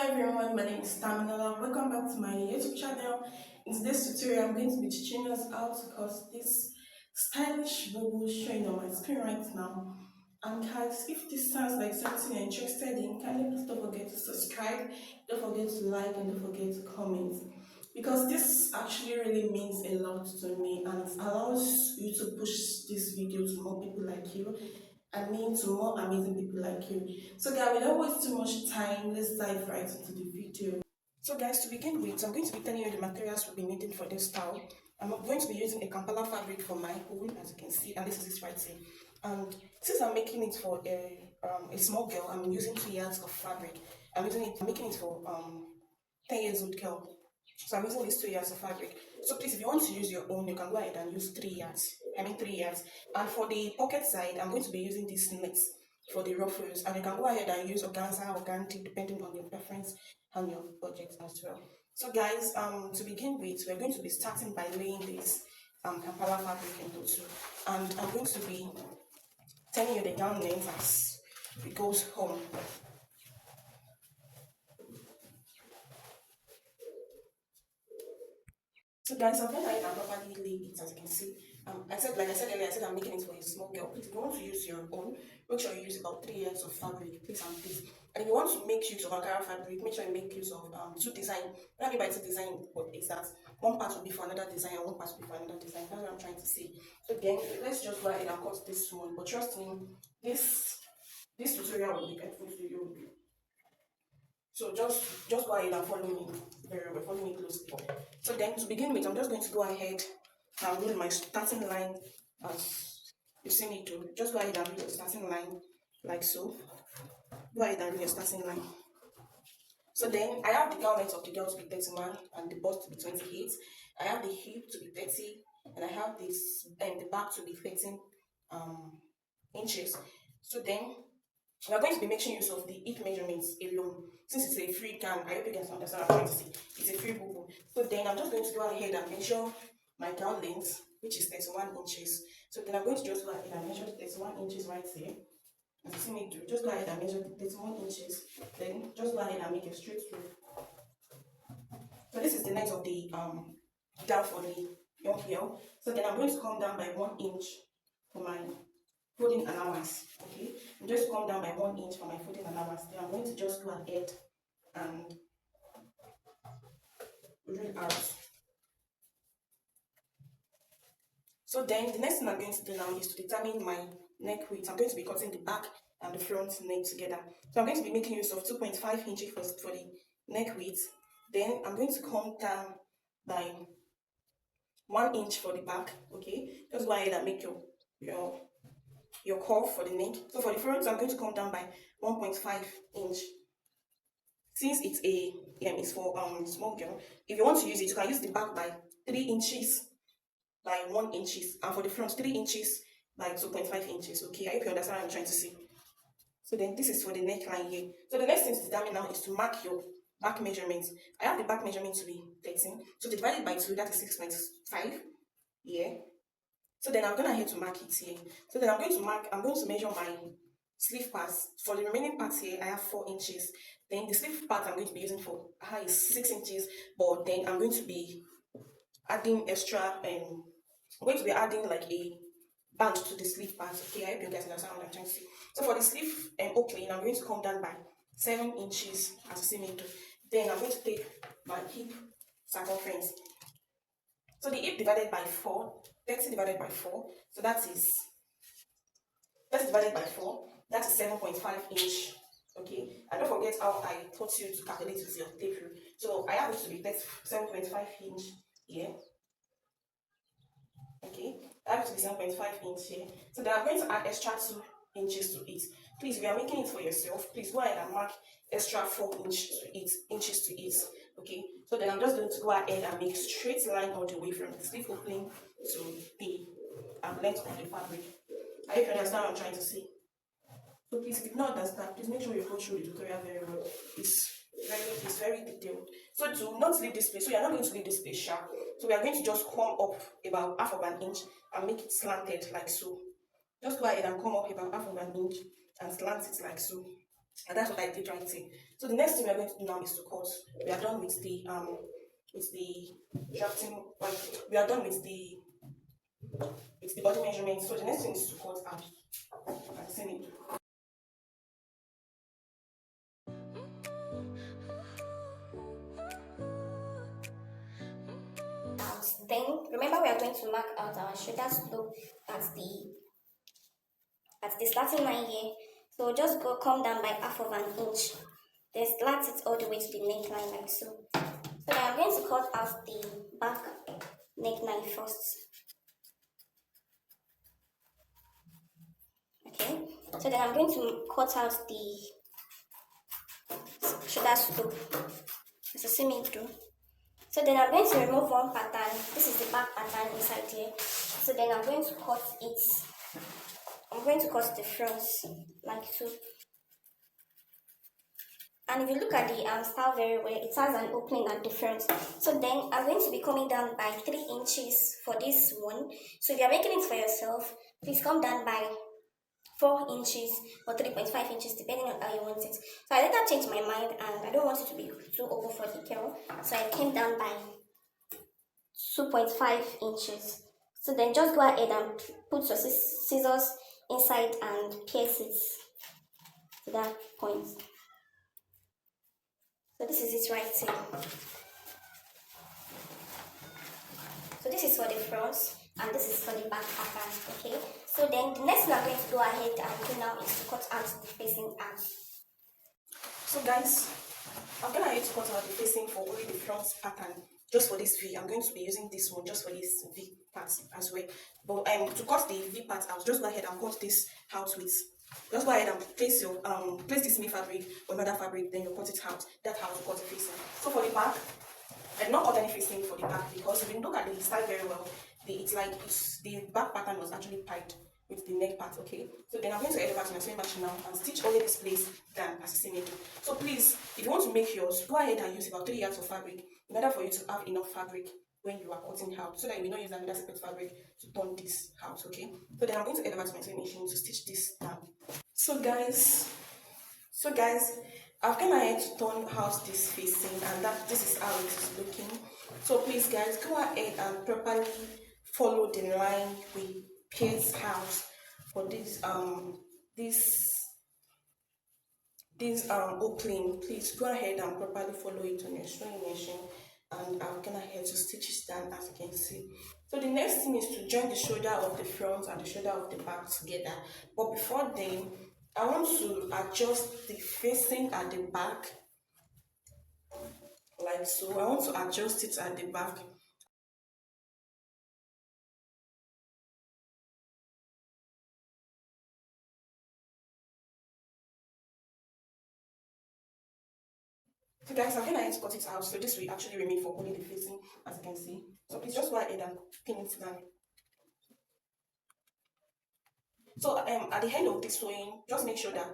Everyone, my name is Taminola. Welcome back to my YouTube channel. In today's tutorial, I'm going to be teaching us how to cut this stylish bubu showing on my screen right now. And guys, if this sounds like something you're interested in, kindly please don't forget to subscribe, don't forget to like, and don't forget to comment. Because this actually really means a lot to me and it allows you to push this video to more people like you and me to more amazing people like you. So guys, without wasting too much time, let's dive right into the video. So guys, to begin with, I'm going to be telling you the materials we'll be needing for this style. I'm going to be using a Kampala fabric for my own, as you can see, and this is it right here. And since I'm making it for a small girl, I'm using 2 yards of fabric. I'm making it for 10 years old girl. So I'm using these 2 yards of fabric. So please, if you want to use your own, you can go ahead and use 3 yards. 3 yards. And for the pocket side, I'm going to be using these nets for the ruffles. And you can go ahead and use organza or organdi depending on your preference and your budget as well. So guys, to begin with, we're going to be starting by laying this Kampala fabric into two. And I'm going to be telling you the yarn length as it goes home. So guys, I've gone ahead and properly laid it, as you can see. Like I said earlier, I said I'm making it for a small girl. Please, if you want to use your own, make sure you use about 3 yards of fabric, please and please. And if you want to make use of Ankara fabric, make sure you make use of two design. What I mean by two design is that one part will be for another design and one part will be for another design. That's what I'm trying to say. So again, let's just go ahead and cut this one. But trust me, this tutorial will be helpful to you. So just go ahead and follow me very well, follow me closely. So then to begin with, I'm just going to go ahead and roll my starting line as you see me do. Just go ahead and roll your starting line like so. Go ahead and roll your starting line. So then I have the gown length of the girl to be 31 and the bust to be 28. I have the hip to be 30 and I have this and the back to be 13 inches. So then we are going to be making use of the hip measurements alone. Since it's a free can, I hope you guys understand what I'm trying to say. It's a free bubu. So then I'm just going to go ahead and measure my gown length, which is 31 inches. So then I'm going to just go ahead and measure the 31 inches right here. As you see me do, just go ahead and measure the 31 inches. Then just go ahead and make a straight through. So this is the length of the gown for the young girl. So then I'm going to come down by 1 inch for my folding allowance. Okay, I'm just come down by 1 inch for my folding allowance. Then I'm going to just go ahead and roll out. So then the next thing I'm going to do now is to determine my neck width. I'm going to be cutting the back and the front neck together. So I'm going to be making use of 2.5 inches for the neck width. Then I'm going to come down by 1 inch for the back. Okay, just go ahead and make your curve for the neck. So for the front, I'm going to come down by 1.5 inch. Since it's for small girl, if you want to use it, you can use the back by 3 inches by 1 inches, and for the front 3 inches by 2.5 inches. Okay, I hope you understand what I'm trying to say. So then this is for the neckline here. So the next thing to determine now is to mark your back measurements. I have the back measurement to be 13, so divided by 2, that is 6.5 here. So then I'm gonna head to mark it here. So then I'm going to measure my sleeve parts. For the remaining parts here, I have 4 inches. Then the sleeve part I'm going to be using for is 6 inches, but then I'm going to be adding extra I'm going to be adding like a band to the sleeve part. Okay, I hope you guys understand what I'm trying to say. So for the sleeve opening, I'm going to come down by 7 inches as you see me do. Then I'm going to take my hip circumference. So the hip divided by 4, 30 divided by 4, so that is 30 divided by 4, that is 7.5 inch. Okay, and don't forget how I taught you to calculate with your tape rule. So I have it to be 7.5 inch here. Okay, I have it to be 7.5 inch here. So then I'm going to add extra 2 inches to it. Please, if you are making it for yourself, please go ahead and mark extra 4 inches to it. Okay, so then I'm just going to go ahead and make straight line all the way from the sleeve opening to the length of the fabric. I hope you understand what I'm trying to say. So please, if you don't understand, please make sure you go through the tutorial very well. It's very detailed. So to not leave this place, so you're not going to leave this place sharp. So we are going to just come up about half of an inch and make it slanted like so. Just go ahead and come up about half of an inch and slant it like so. And that's what I did right here. So the next thing we're going to do now is to cut. We are done with the drafting, like we are done with the body measurement. So the next thing is to cut out. And same it. Then remember we are going to mark out our shoulders loop at the starting line here. So just come down by half of an inch. Then slat it all the way to the neckline like so. So then I'm going to cut out the back neckline first. Okay. So then I'm going to cut out the shoulder loop. As you see me do. So then I'm going to remove one pattern. This is the back pattern inside here. So then I'm going to cut it. I'm going to cut the fronts like so. And if you look at the style very well, it has an opening at the front. So then I'm going to be coming down by 3 inches for this one. So if you're making it for yourself, please come down by 4 inches or 3.5 inches depending on how you want it. So I later changed my mind and I don't want it to be too over for the curl. So I came down by 2.5 inches. So then just go ahead and put your scissors inside and pierce it to that point. So this is it right here. So this is for the fronts and this is for the back pattern, okay? So then the next thing I'm going to go ahead and do now is to cut out the facing arms. So guys, I'm gonna need to cut out the facing for only the front pattern. Just for this V, I'm going to be using this one just for this V part as well. But to cut the V part out, just go ahead and cut this out with. Just go ahead and place your place this me fabric or another fabric, then you cut it out. That's how you cut the facing. So for the back, I did not cut any facing for the back because if you look at the style very well, the back pattern was actually tied with the neck part, okay? So then I'm going to head over to my sewing machine now and stitch only this place down as a symmetry. So please, if you want to make yours, go ahead and use about 3 yards of fabric in order for you to have enough fabric when you are cutting out, so that you will not use another separate fabric to turn this out, okay? So then I'm going to head over to my sewing machine to stitch this down. So guys, I've come ahead to turn out this facing, and this is how it is looking. So please guys, go ahead and properly follow the line we pierce out for this opening. Please go ahead and properly follow it on your sewing machine, and I'm gonna head to stitch it down as you can see. So the next thing is to join the shoulder of the front and the shoulder of the back together. But before then, I want to adjust the facing at the back like so. I want to adjust it at the back. So guys, I'm gonna cut it out, so this will actually remain for only the facing, as you can see. So please just go ahead and pin it down. So at the end of this sewing, just make sure that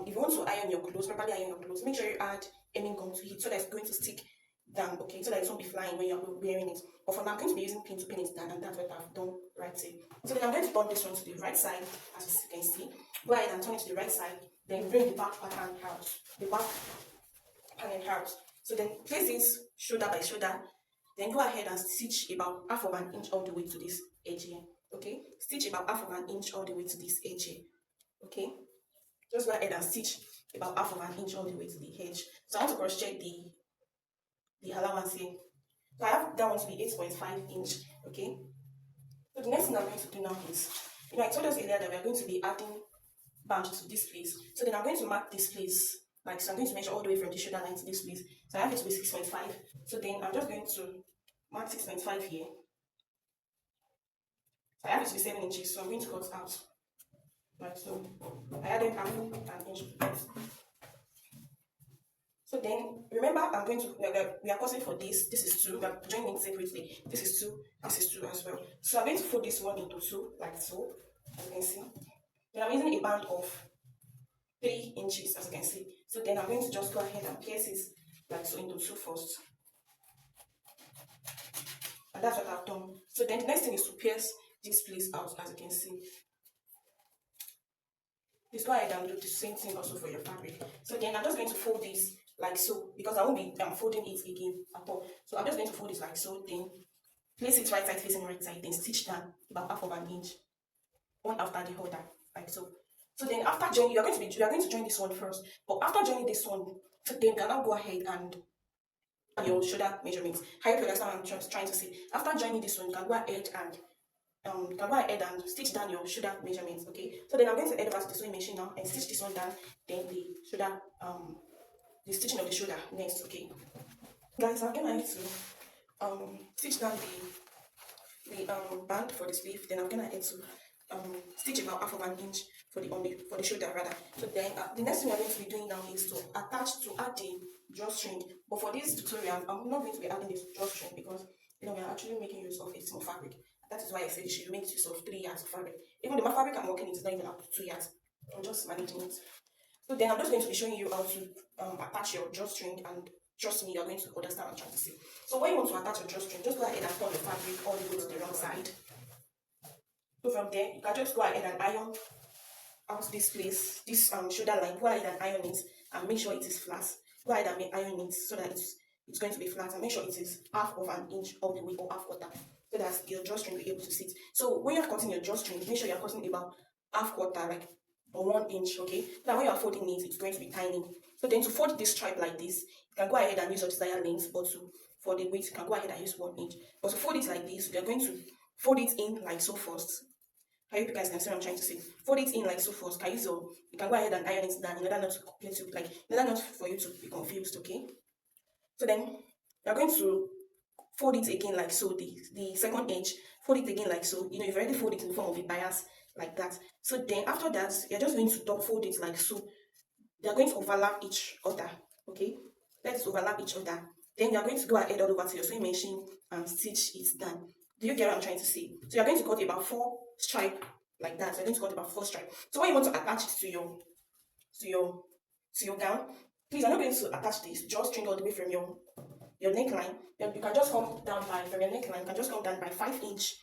if you want to iron your clothes, properly iron your clothes, make sure you add hemming gum to it so that it's going to stick down, okay, so that it won't be flying when you're wearing it. But for now, I'm going to be using pin to pin it down, and that's what I've done right here. So then I'm going to turn this one to the right side, as you can see. Go ahead and turn it to the right side, then bring the back pattern out, the back panel out. So then place this shoulder by shoulder, then go ahead and stitch about half of an inch all the way to this edge here, okay? Stitch about half of an inch all the way to this edge here, okay? Just go ahead and stitch about half of an inch all the way to the edge. So I want to cross check the allowance here. So I have that one to be 8.5 inch, okay? So the next thing I'm going to do now is, I told us earlier that we are going to be adding band to this place. So then I'm going to mark this place. Like, so I'm going to measure all the way from the shoulder line to this place. So I have it to be 6.5. So then I'm just going to mark 6.5 here. So I have it to be 7 inches. So I'm going to cut out. Like so. I added half an inch to that. So then, remember, I'm going to, we are cutting for this. This is 2. We are joining it separately. This is 2. This is 2 as well. So I'm going to fold this one into 2, like so. As you can see. Then I'm using a band of 3 inches, as you can see. So then I'm going to just go ahead and pierce it like so into 2 first. And that's what I've done. So then the next thing is to pierce this place out, as you can see. Please go ahead and do the same thing also for your fabric. So then I'm just going to fold this like so, because I won't be folding it again at all. So I'm just going to fold it like so, then place it right side facing right side, then stitch down about half of an inch, one after the other, like so. So then after joining, you are going to join this one first. But after joining this one, then you can now go ahead and your shoulder measurements. How you understand what I'm trying to say? After joining this one, you can go ahead and stitch down your shoulder measurements. Okay. So then I'm going to head over to the sewing machine now and stitch this one down. Then the shoulder, the stitching of the shoulder next. Okay. Guys, I'm gonna need to stitch down the band for the sleeve. Then I'm gonna head to stitch about half of an inch for the shoulder rather. So then the next thing I'm going to be doing now is to add the drawstring. But for this tutorial, I'm not going to be adding this drawstring because we are actually making use of a small fabric. That is why I said you should make use of 3 yards of fabric. Even the fabric I'm working it is not even up to 2 yards. I'm just managing it. So then I'm just going to be showing you how to attach your drawstring, and trust me, you're going to understand what I'm trying to say. So when you want to attach your drawstring, just go ahead and turn the fabric all the way to the wrong side. So from there, you can just go ahead and iron out this place, this shoulder line. Go ahead and iron it and make sure it is flat. Go ahead and iron it so that it's going to be flat, and make sure it is half of an inch all the way or half quarter, so that your drawstring will be able to sit. So when you're cutting your drawstring, make sure you're cutting about half quarter, like or 1 inch, okay? Now when you're folding it, it's going to be tiny. So then to fold this stripe like this, you can go ahead and use your desired length, but for the width, you can go ahead and use 1 inch. But to fold it like this, you're going to fold it in like so first. I hope you guys can see what I'm trying to say. Fold it in like so first. You can go ahead and iron it down in order not for you to be confused, okay? So then you're going to fold it again like so, the second edge, fold it again like so. You've already folded it in the form of a bias like that. So then after that, you're just going to double fold it like so. They're going to overlap each other, okay? Let's overlap each other. Then you're going to go ahead all over to your sewing machine and stitch it down. Do you get what I'm trying to say? So you're going to cut about 4 stripes like that. So you're going to cut about 4 stripes. So when you want to attach it to your gown, please, I'm not going to attach this drawstring all the way from your neckline. Then you can just come down from your neckline. You can just come down by 5 inch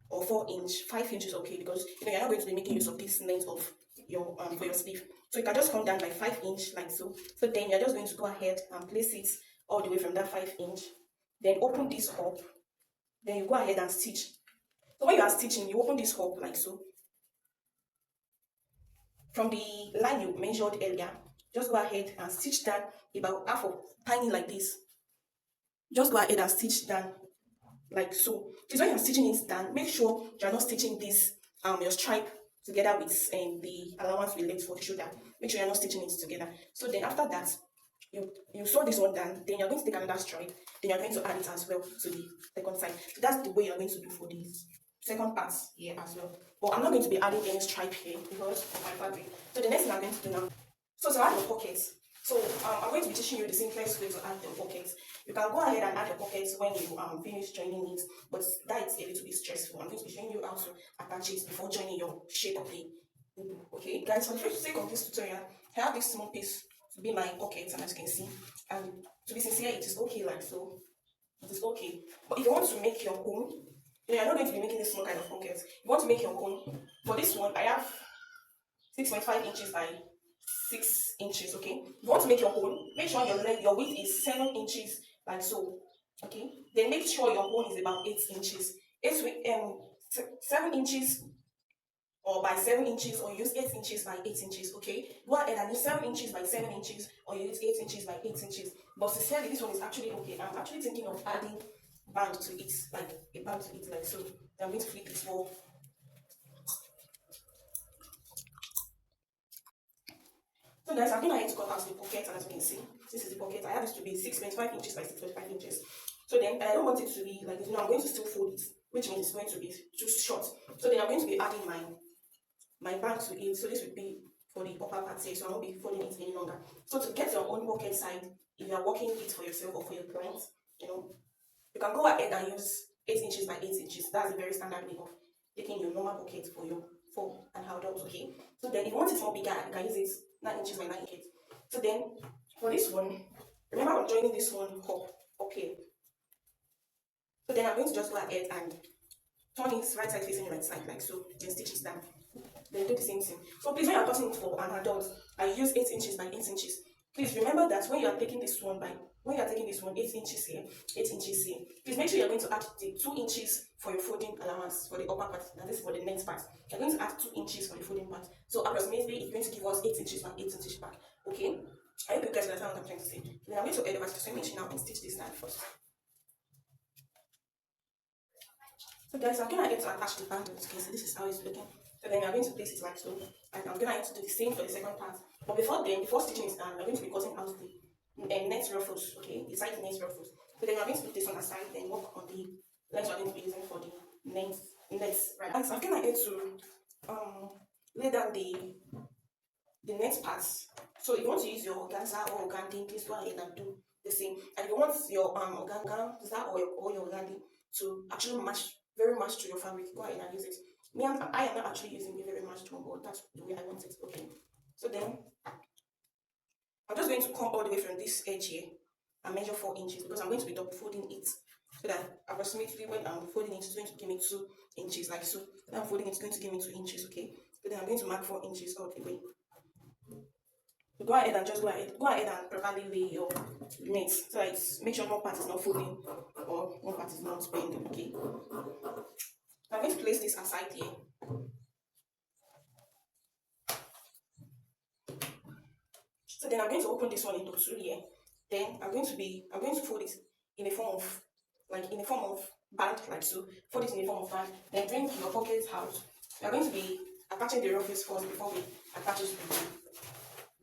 or 4 inch. 5 inches, okay, because you're not going to be making use of this length of your for your sleeve. So you can just come down by 5 inch like so. So then you're just going to go ahead and place it all the way from that 5 inch. Then open this up. Then you go ahead and stitch. So when you are stitching, you open this up like so. From the line you measured earlier, just go ahead and stitch down about half of tiny like this. Just go ahead and stitch down like so. Because when you're stitching it down, make sure you're not stitching this your stripe together with the allowance we left for the shoulder. Make sure you're not stitching it together. So then after that, you sew this one down, then you're going to take another stripe, then you're going to add it as well to the second side. So that's the way you're going to do for this second part here as well. But I'm not going to be adding any stripe here because of my fabric. So the next thing I'm going to do now, so to add your pockets. So I'm going to be teaching you the simplest way to add your pockets. You can go ahead and add your pockets when you finish joining it, but that is a little bit stressful. I'm going to be showing you how to attach it before joining your shape of the bubu. Okay, guys, for the first sake of this tutorial, I have this small piece to be my pocket, and as you can see, and to be sincere, it is okay like so. It is okay. But if you want to make your own, you're not going to be making this small kind of pocket. You want to make your own. For this one, I have 6.5 inches by 6 inches, okay? If you want to make your own, make sure your width is 7 inches, like so, okay? Then make sure your own is about 8 inches. 7 inches or by 7 inches, or use 8 inches by 8 inches, okay? Go ahead and use 7 inches by 7 inches, or use 8 inches by 8 inches. But sincerely, this one is actually okay. I'm actually thinking of adding band to it, like a band to it, like so. I'm going to flip it more. So guys, I'm going ahead to cut out the pocket, and as you can see, this is the pocket. I have this to be 6.5 inches by 6.5 inches. So then I don't want it to be like this. I'm going to still fold it, which means it's going to be too short. So then I'm going to be adding my band to it. So this would be for the upper part here, so I won't be folding it any longer. So to get your own pocket side, if you are working it for yourself or for your clients, you can go ahead and use 8 inches by 8 inches. That's a very standard way of taking your normal pocket for your form and how that, okay? So then if you want it more bigger, you can use it 9 inches by 9 inches. So then for this one, remember I'm joining this one up here. So then I'm going to just go ahead and turn it right side facing right side like so, then stitch it down. then do the same thing. So please, when you're cutting it for an adult, I use 8 inches by 8 inches. Please remember that when you are taking this one 8 inches here, 8 inches here, please make sure you're going to add the 2 inches for your folding allowance for the upper part, that is for the next part. You're going to add 2 inches for the folding part. So approximately it's going to give us 8 inches by 8 inches back. Okay? I hope you guys understand what I'm trying to say. Then I'm going to head over to the sewing machine now and stitch this side first. So guys, I'm gonna get to attach the bundles. Okay, so this is how it's looking. So then we're going to place it like so. And I'm gonna have to do the same for the second part. But before stitching is done, we're going to be cutting out the net ruffles, okay? The side net ruffles. So then we're going to put this on the side, then work on the length we're going to be using for the nets. Right. And so I'm gonna get to lay down the next parts. So if you want to use your organza or organdi, please go ahead and do the same. And if you want your organza or your organdi to actually very match to your fabric, go ahead and use it. I am not actually using a very matched one, but that's the way I want it. Okay. So then I'm just going to come all the way from this edge here and measure 4 inches because I'm going to be double folding it. So that approximately when I'm folding it, it's going to give me 2 inches like so. When I'm folding it, it's going to give me 2 inches, okay? So then I'm going to mark 4 inches all the way. So go ahead and properly lay your knits so that make sure one part is not folding or one part is not bending, okay? I'm going to place this aside here. So then I'm going to open this one into 2 here. Then I'm going to fold it in a form of band like so. Fold it in a form of band. Then bring your pockets out. We are going to be attaching the ruffles first before we attach it to the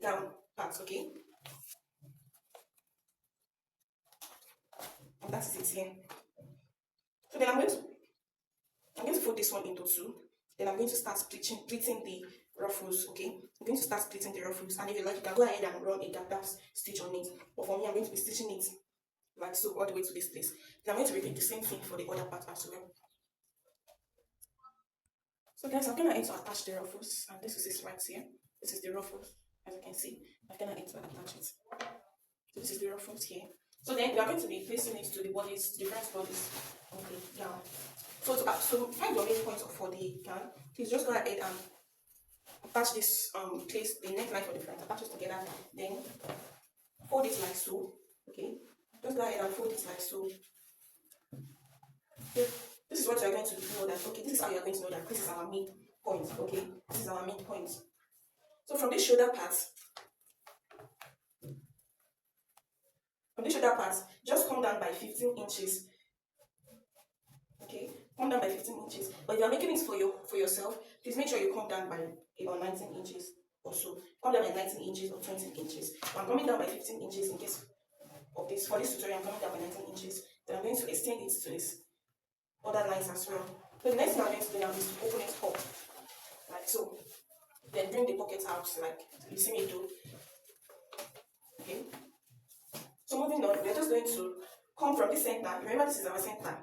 down parts, okay? And that is it here. So then I'm going to fold this one into 2. Then I'm going to start pleating the ruffles, okay? I'm going to start splitting the ruffles, and if you like, you can go ahead and run a gap stitch on it. But for me, I'm going to be stitching it like so all the way to this place. Then I'm going to repeat the same thing for the other part as well. So guys, I'm gonna attach the ruffles, and this is it right here. This is the ruffles, as you can see. I'm gonna attach it. So this is the ruffles here. So then we are going to be placing it to the bodies, different bodies of the gown. So to find your main point for the gown, please just go ahead and attach this place the neckline for the front, attach it together, then fold it like so. Okay, just go ahead and fold it like so. Okay. This is what you are going to know that, okay, this is how you are going to know that this is our mid point. Okay, this is our mid point. So from this shoulder part, just come down by 15 inches. Okay, come down by 15 inches. But if you are making it for yourself, please make sure you come down by about 19 inches or so. Come down by 19 inches or 20 inches. I'm coming down by 15 inches in case of this. For this tutorial, I'm coming down by 19 inches. Then I'm going to extend it to this other lines as well. So the next thing I'm going to do now is to open it up like so. Then bring the pocket out like you see me do. Okay. So moving on, we're just going to come from this center. Remember, this is our center.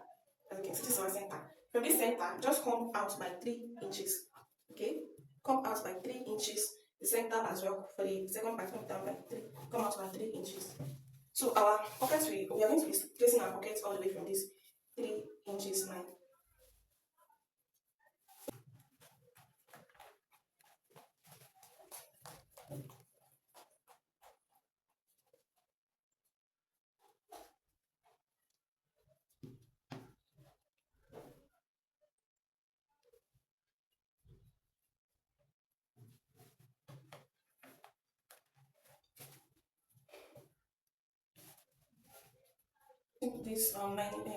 As you can see, this is our center. From this center, just come out by 3 inches. Okay? Come out by 3 inches. The center as well. For the second part, come down by 3. Come out by 3 inches. So our pockets, we are going to be placing our pockets all the way from this 3 inches line.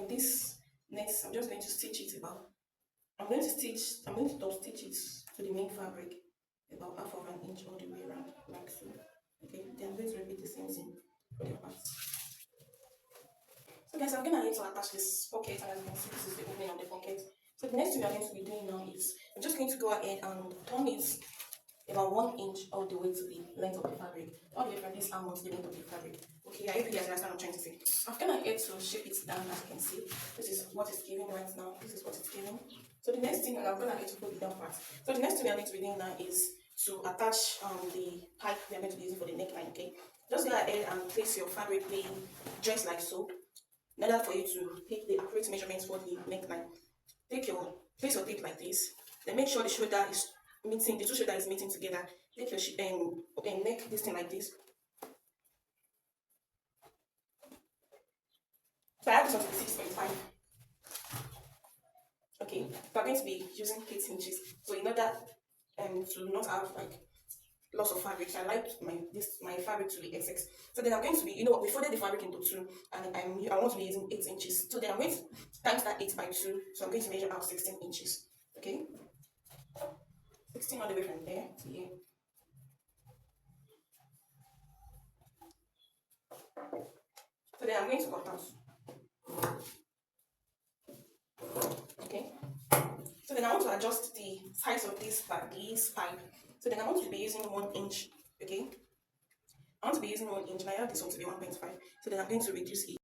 This next, I'm just going to stitch it about. I'm going to top stitch it to the main fabric about half of an inch all the way around, like so. Okay, then I'm going to repeat the same thing for the parts. So guys, I'm gonna need to attach this pocket, and as you can see, this is the opening of the pocket. So the next thing we are going to be doing now is I'm just going to go ahead and turn it about 1 inch all the way to the length of the fabric, all the way from this arm to the length of the fabric. Okay, I hope you guys understand what I'm trying to say. I'm gonna get to shape it down, as you can see. This is what it's giving right now. This is what it's giving. So the next thing, and I'm gonna get to put the down part. So the next thing we are going to be doing now is to attach the pipe we are going to be using for the neckline. Okay, just go ahead and place your fabric laying just like so. In order for you to take the accurate measurements for the neckline, place your tape like this. Then make sure the shoulder is meeting, the two shoulder is meeting together. Take your neck this thing like this. So I have this one to be 6.5. Okay, we're going to be using 8 inches. So in order to not have like lots of fabric, I like my fabric to be XX. So then I'm going to be, we folded the fabric into two, and I want to be using 8 inches. So then I'm going to times that 8 by 2. So I'm going to measure out 16 inches. Okay, 16 all the way from there to here. So then I'm going to cut out. Okay. So then I want to adjust the size of this pipe. So then I want to be using 1 inch. Okay. I want to be using 1 inch, and I have this one to be 1.5. So then I'm going to reduce it.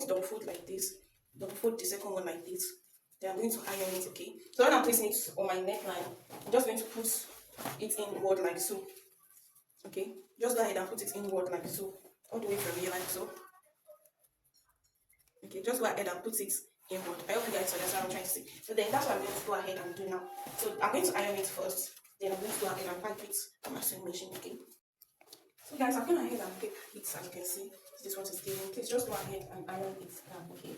Double fold like this. Double fold the second one like this. Then I'm going to iron it. Okay. So when I'm placing it on my neckline, I'm just going to put it inward like so. Okay. Just go ahead and put it inward like so, all the way from here like so. Okay, just go ahead and put it inward. I hope you guys understand what I'm trying to say. So then that's what I'm going to go ahead and do now. So I'm going to iron it first. Then I'm going to go ahead and pipe it on my sewing machine. Okay. So guys, I'm going ahead and pipe it, as you can see. This one is giving. Please just go ahead and iron it down. Okay.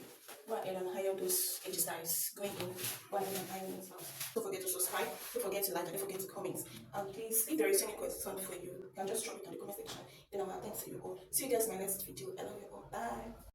Go ahead and iron those edges that is going in. Go ahead and iron it out. Don't forget to subscribe. Don't forget to like. And don't forget to comment. And please, if there is any question for you, you can just drop it in the comment section. Then I'll attend to you all. See you guys in my next video. I love you all. Bye.